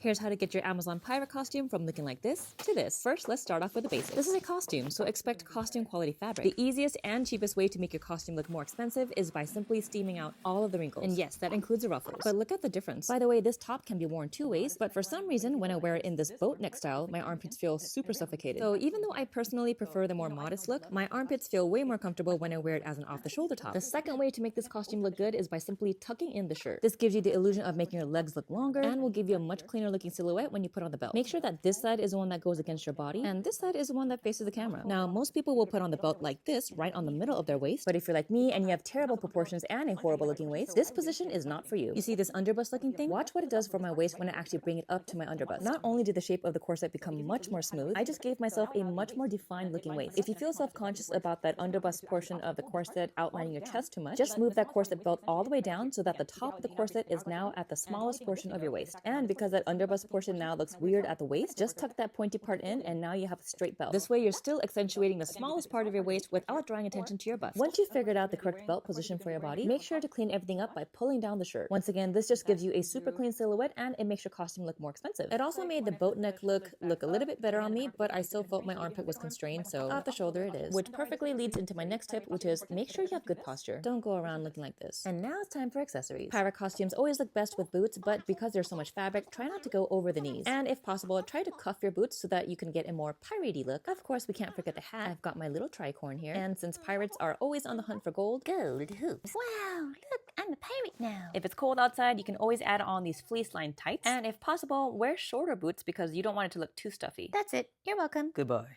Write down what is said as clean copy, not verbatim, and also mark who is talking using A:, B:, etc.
A: Here's how to get your Amazon pirate costume from looking like this to this. First, let's start off with the basics. This is a costume, so expect costume quality fabric. The easiest and cheapest way to make your costume look more expensive is by simply steaming out all of the wrinkles. And yes, that includes the ruffles. But look at the difference. By the way, this top can be worn two ways, but for some reason, when I wear it in this boat neck style, my armpits feel super suffocated. So even though I personally prefer the more modest look, my armpits feel way more comfortable when I wear it as an off-the-shoulder top. The second way to make this costume look good is by simply tucking in the shirt. This gives you the illusion of making your legs look longer and will give you a much cleaner looking silhouette when you put on the belt. Make sure that this side is the one that goes against your body and this side is the one that faces the camera. Now, most people will put on the belt like this, right on the middle of their waist, but if you're like me and you have terrible proportions and a horrible looking waist, this position is not for you. You see this underbust looking thing? Watch what it does for my waist when I actually bring it up to my underbust. Not only did the shape of the corset become much more smooth, I just gave myself a much more defined looking waist. If you feel self-conscious about that underbust portion of the corset outlining your chest too much, just move that corset belt all the way down so that the top of the corset is now at the smallest portion of your waist. And because that underbust portion now looks weird at the waist, just tuck that pointy part in and now you have a straight belt. This way you're still accentuating the smallest part of your waist without drawing attention to your bust. Once you've figured out the correct belt position for your body, make sure to clean everything up by pulling down the shirt. Once again, this just gives you a super clean silhouette and it makes your costume look more expensive. It also made the boat neck look a little bit better on me, but I still felt my armpit was constrained, so off the shoulder it is. Which perfectly leads into my next tip, which is make sure you have good posture. Don't go around looking like this. And now it's time for accessories. Pirate costumes always look best with boots, but because there's so much fabric, try not to go over the knees. And if possible, try to cuff your boots so that you can get a more piratey look. Of course, we can't forget the hat. I've got my little tricorn here. And since pirates are always on the hunt for gold hoops. Wow, look, I'm a pirate now. If it's cold outside, you can always add on these fleece-lined tights. And if possible, wear shorter boots because you don't want it to look too stuffy. That's it. You're welcome.
B: Goodbye.